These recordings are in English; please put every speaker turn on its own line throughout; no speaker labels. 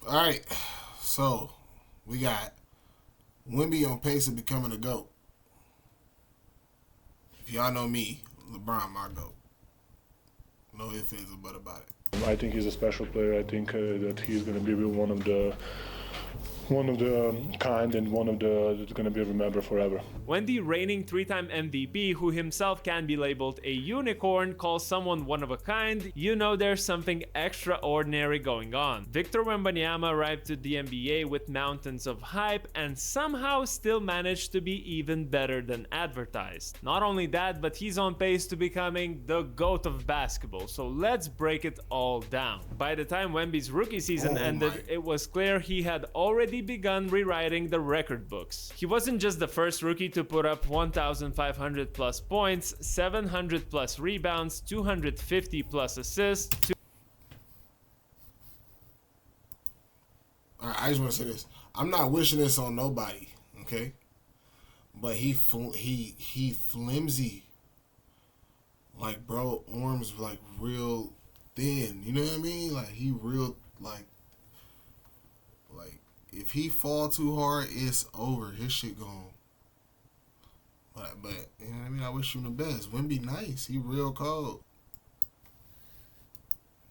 All right, so we got Wemby on pace of becoming a GOAT. If y'all know me, LeBron my GOAT. No ifs, ands, or but about it.
I think he's a special player. I think that he's going to be one of the kind and one of the that's going to be remembered forever.
When the reigning three-time MVP, who himself can be labeled a unicorn, calls someone one of a kind, you know there's something extraordinary going on. Victor Wembanyama arrived to the NBA with mountains of hype and somehow still managed to be even better than advertised. Not only that, but he's on pace to becoming the GOAT of basketball, so let's break it all down. By the time Wemby's rookie season ended, it was clear he had already begun rewriting the record books. He wasn't just the first rookie to put up 1,500 plus points, 700 plus rebounds, 250 plus assists.
All right, I just want to say this. I'm not wishing this on nobody, okay? But he flimsy. Like, bro, arms like real thin. You know what I mean? Like he real like if he fall too hard, it's over. His shit gone. But you know what I mean? I wish him the best. Wemby nice. He real cold.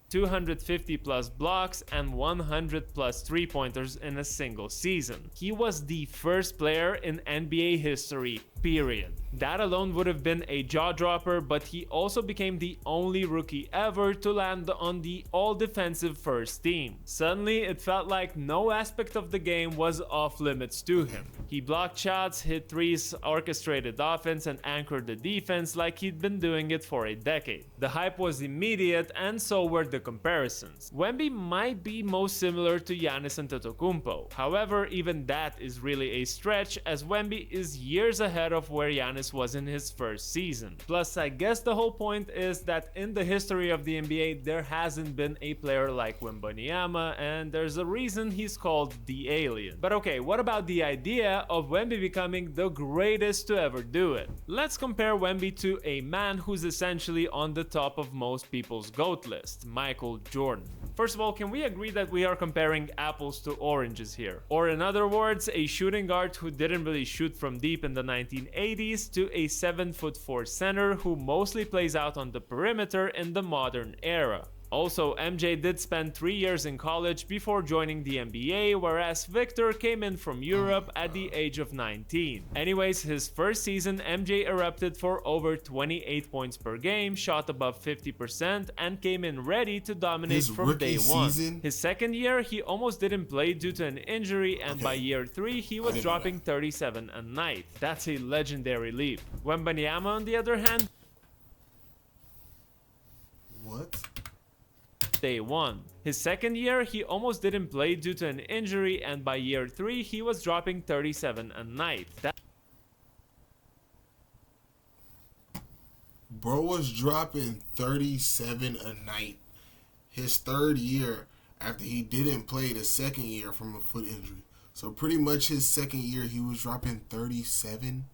250 plus blocks and 100 plus three-pointers in a single season. He was the first player in NBA history, period. That alone would have been a jaw-dropper, but he also became the only rookie ever to land on the all-defensive first team. Suddenly, it felt like no aspect of the game was off-limits to him. He blocked shots, hit threes, orchestrated offense, and anchored the defense like he'd been doing it for a decade. The hype was immediate, and so were the comparisons. Wemby might be most similar to Giannis Antetokounmpo. However, even that is really a stretch, as Wemby is years ahead of where Giannis was in his first season. Plus, I guess the whole point is that in the history of the NBA, there hasn't been a player like Wembanyama, and there's a reason he's called the Alien. But okay, what about the idea of Wemby becoming the greatest to ever do it? Let's compare Wemby to a man who's essentially on the top of most people's GOAT list, Michael Jordan. First of all, can we agree that we are comparing apples to oranges here? Or in other words, a shooting guard who didn't really shoot from deep in the 1980s to a 7'4" center who mostly plays out on the perimeter in the modern era. Also, MJ did spend 3 years in college before joining the NBA, whereas Victor came in from Europe at the age of 19. Anyways, his first season, MJ erupted for over 28 points per game, shot above 50%, and came in ready to dominate from day one. His second year, he almost didn't play due to an injury, and by year 3, he was dropping 37 a night. That's a legendary leap. Wembanyama, on the other hand, day one. His second year, he almost didn't play due to an injury, and by year 3, he was dropping 37 a night.
Bro was dropping 37 a night. His third year after he didn't play the second year from a foot injury. So pretty much his second year, he was dropping 37.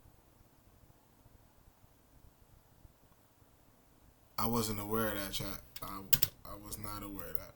I wasn't aware of that, chat. I was not aware of that.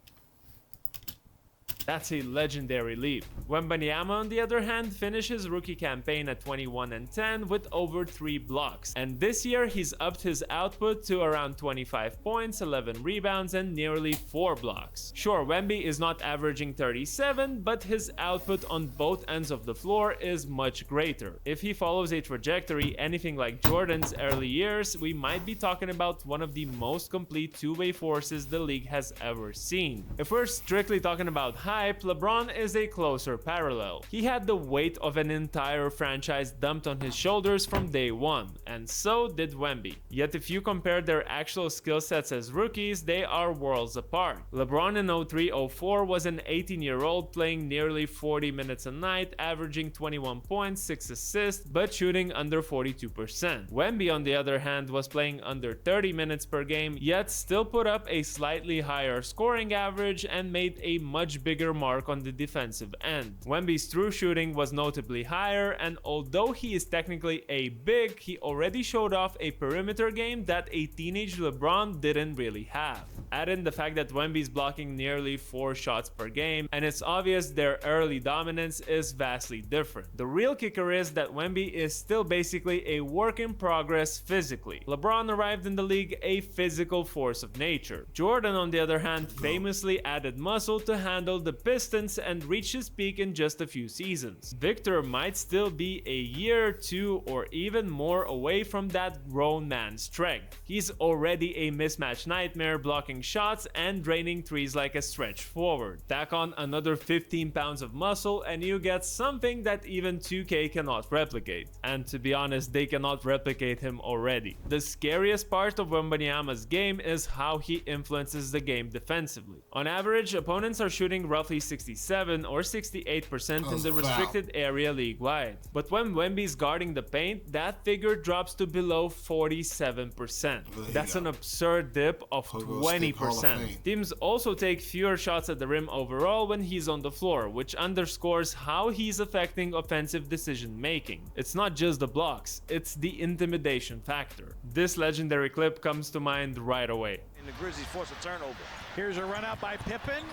That's a legendary leap. Wembanyama, on the other hand, finished his rookie campaign at 21-10 with over 3 blocks. And this year, he's upped his output to around 25 points, 11 rebounds, and nearly 4 blocks. Sure, Wemby is not averaging 37, but his output on both ends of the floor is much greater. If he follows a trajectory anything like Jordan's early years, we might be talking about one of the most complete two-way forces the league has ever seen. If we're strictly talking about hype, LeBron is a closer parallel. He had the weight of an entire franchise dumped on his shoulders from day one, and so did Wemby. Yet if you compare their actual skill sets as rookies, they are worlds apart. LeBron in 03-04 was an 18-year-old playing nearly 40 minutes a night, averaging 21 points, 6 assists, but shooting under 42%. Wemby, on the other hand, was playing under 30 minutes per game, yet still put up a slightly higher scoring average and made a much bigger bigger mark on the defensive end. Wemby's true shooting was notably higher, and although he is technically a big, he already showed off a perimeter game that a teenage LeBron didn't really have. Add in the fact that Wemby's blocking nearly 4 shots per game, and it's obvious their early dominance is vastly different. The real kicker is that Wemby is still basically a work in progress physically. LeBron arrived in the league a physical force of nature. Jordan, on the other hand, famously added muscle to handle the Pistons and reached his peak in just a few seasons. Victor might still be a year, 2, or even more away from that grown man's strength. He's already a mismatch nightmare, blocking shots and draining threes like a stretch forward. Tack on another 15 pounds of muscle and you get something that even 2K cannot replicate. And to be honest, they cannot replicate him already. The scariest part of Wembanyama's game is how he influences the game defensively. On average, opponents are shooting roughly 67 or 68% in the restricted area league-wide. But when Wemby's guarding the paint, that figure drops to below 47%. That's an absurd dip of 20%. Teams also take fewer shots at the rim overall when he's on the floor, which underscores how he's affecting offensive decision making. It's not just the blocks, it's the intimidation factor. This legendary clip comes to mind right away.
And the Grizzlies force a turnover. Here's a run out by Pippen.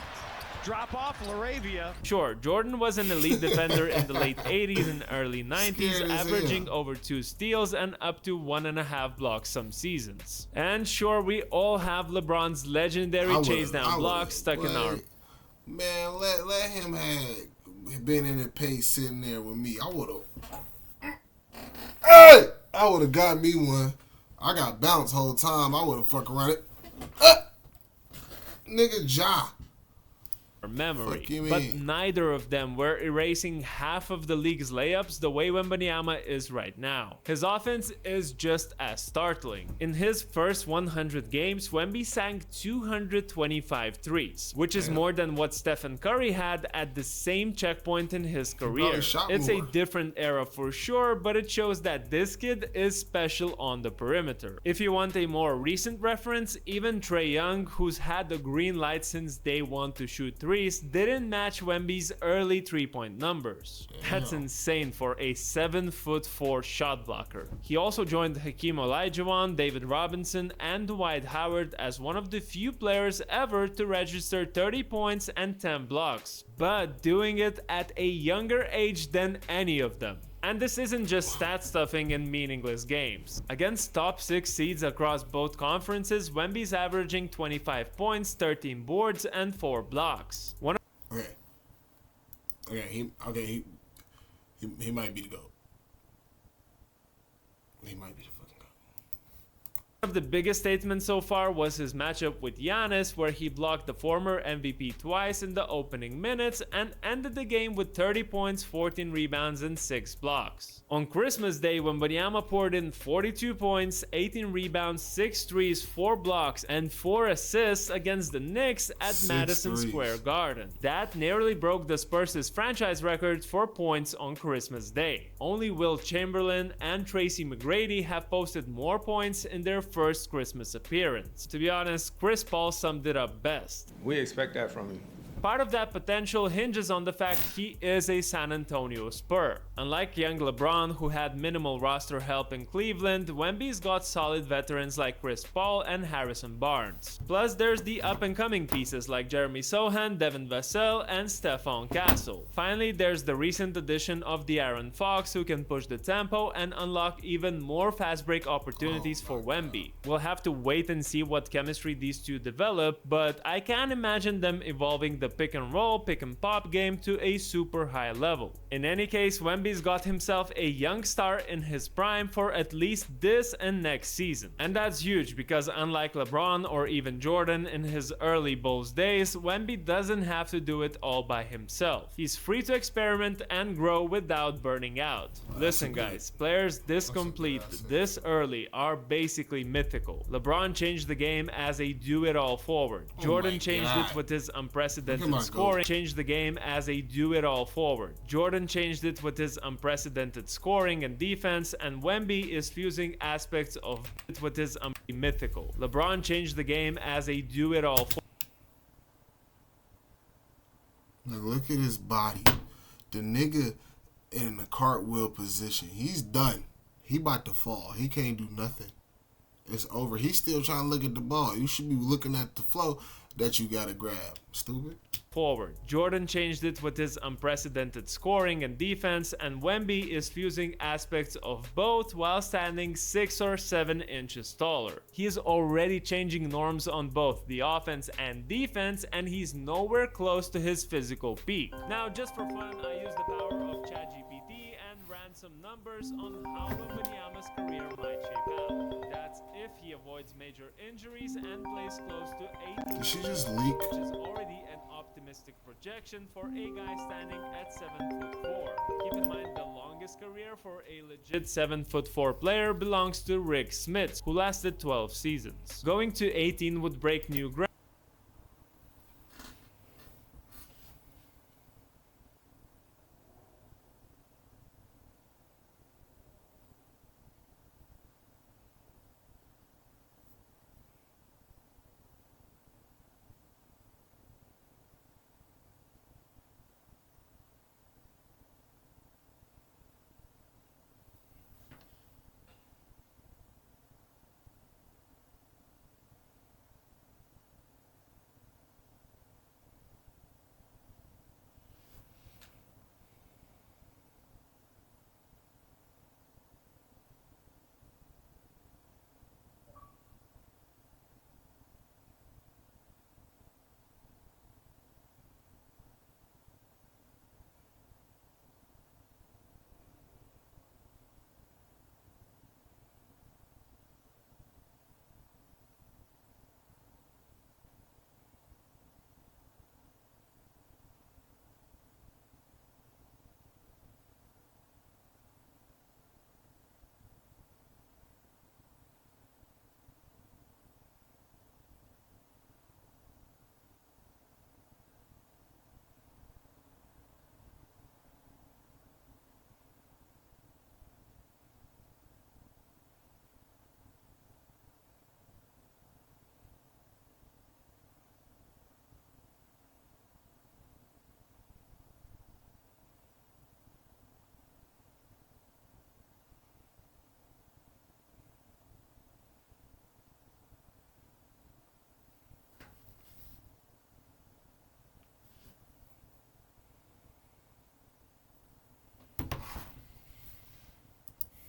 Drop off Laravia.
Sure, Jordan was an elite defender in the late 80s and early 90s, averaging over 2 steals and up to 1.5 blocks some seasons. And sure, we all have LeBron's legendary chase down blocks stuck in our...
Man, let him have been in the paint sitting there with me. I would've got me one. I got bounced the whole time. I would've fucking run it. Nigga Ja.
Memory, but neither of them were erasing half of the league's layups the way Wembanyama is right now. His offense is just as startling. In his first 100 games, Wemby sank 225 threes, which is more than what Stephen Curry had at the same checkpoint in his career. It's a different era for sure, but it shows that this kid is special on the perimeter. If you want a more recent reference, even Trae Young, who's had the green light since day one to shoot threes, didn't match Wemby's early 3-point numbers. That's insane for a 7'4" shot blocker. He also joined Hakeem Olajuwon, David Robinson, and Dwight Howard as one of the few players ever to register 30 points and 10 blocks, but doing it at a younger age than any of them. And this isn't just stat stuffing in meaningless games. Against top 6 seeds across both conferences, Wemby's averaging 25 points, 13 boards, and 4 blocks.
He might be the GOAT. He might be the fucking GOAT.
One of the biggest statements so far was his matchup with Giannis, where he blocked the former MVP twice in the opening minutes and ended the game with 30 points, 14 rebounds, and 6 blocks. On Christmas Day, Wembanyama poured in 42 points, 18 rebounds, 6 threes, 4 blocks, and 4 assists against the Knicks at Madison Square Garden. That nearly broke the Spurs' franchise record for points on Christmas Day. Only Will Chamberlain and Tracy McGrady have posted more points in their first Christmas appearance. To be honest, Chris Paul summed it up best.
We expect that from him.
Part of that potential hinges on the fact he is a San Antonio Spur. Unlike young LeBron, who had minimal roster help in Cleveland, Wemby's got solid veterans like Chris Paul and Harrison Barnes. Plus, there's the up-and-coming pieces like Jeremy Sohan, Devin Vassell, and Stephon Castle. Finally, there's the recent addition of De'Aaron Fox, who can push the tempo and unlock even more fast break opportunities for Wemby. We'll have to wait and see what chemistry these two develop, but I can imagine them evolving the pick and roll, pick and pop game to a super high level. In any case, Wemby's got himself a young star in his prime for at least this and next season. And that's huge because unlike LeBron or even Jordan in his early Bulls days, Wemby doesn't have to do it all by himself. He's free to experiment and grow without burning out. Listen guys, players this complete, this early are basically mythical. LeBron changed the game as a do-it-all forward. Jordan changed it with his unprecedented scoring. Changed the game as a do-it-all forward. Jordan changed it with his unprecedented scoring and defense, and Wemby is fusing aspects of it with his mythical. LeBron changed the game as a do-it-all forward.
Like, look at his body. The nigga in the cartwheel position. He's done. He about to fall. He can't do nothing. It's over. He's still trying to look at the ball. You should be looking at the flow that you gotta grab. Stupid.
Forward. Jordan changed it with his unprecedented scoring and defense, and Wemby is fusing aspects of both while standing 6 or 7 inches taller. He is already changing norms on both the offense and defense, and he's nowhere close to his physical peak. Now, just for fun, I used the power of ChatGPT and ran some numbers on how Wembanyama's career might shape out. That's if he avoids major injuries and plays close to 80,
Did she just leak?
which is already an optimistic projection for a guy standing at 7'4". Keep in mind the longest career for a legit 7'4" player belongs to Rick Smits, who lasted 12 seasons. Going to 18 would break new ground.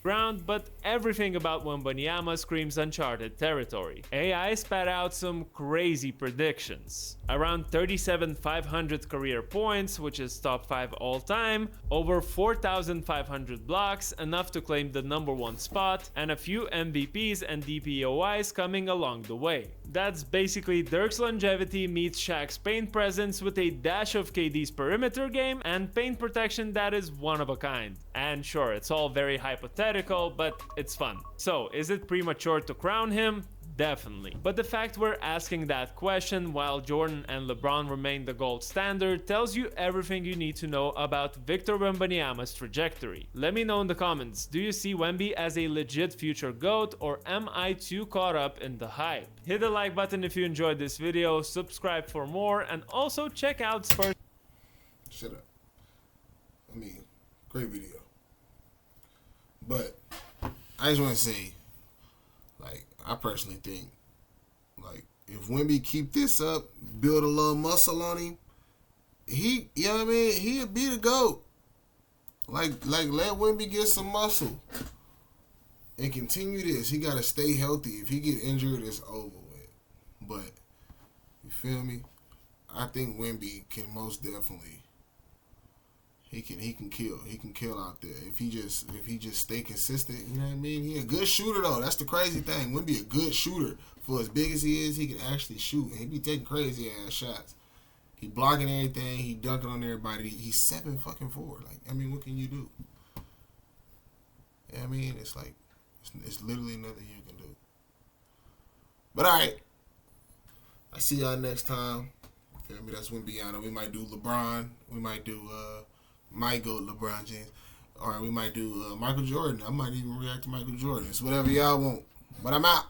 Ground, but everything about Wembanyama screams uncharted territory. AI spat out some crazy predictions. Around 37,500 career points, which is top 5 all time, over 4,500 blocks, enough to claim the #1 spot, and a few MVPs and DPOIs coming along the way. That's basically Dirk's longevity meets Shaq's paint presence with a dash of KD's perimeter game and paint protection that is one of a kind. And sure, it's all very hypothetical, but it's fun. So, is it premature to crown him? Definitely. But the fact we're asking that question while Jordan and LeBron remain the gold standard tells you everything you need to know about Victor Wembanyama's trajectory. Let me know in the comments, do you see Wemby as a legit future GOAT, or am I too caught up in the hype? Hit the like button if you enjoyed this video, subscribe for more, and also check out Spurs.
Shut up. I mean, great video. But I just want to say, like, I personally think, like, if Wemby keep this up, build a little muscle on him, you know what I mean? He'll be the GOAT. Like let Wemby get some muscle and continue this. He got to stay healthy. If he get injured, it's over with. But, you feel me? I think Wemby can most definitely. He can kill. He can kill out there. If he just stay consistent, you know what I mean? He a good shooter though. That's the crazy thing. Wemby a good shooter. For as big as he is, he can actually shoot. And he be taking crazy ass shots. He blocking everything. He dunking on everybody. He's 7'4". Like, I mean, what can you do? Yeah, I mean, it's like it's literally nothing you can do. But alright. I see y'all next time. Feel me? That's Wembanyama. We might do LeBron. We might do might go LeBron James, or we might do Michael Jordan. I might even react to Michael Jordan. It's whatever y'all want. But I'm out.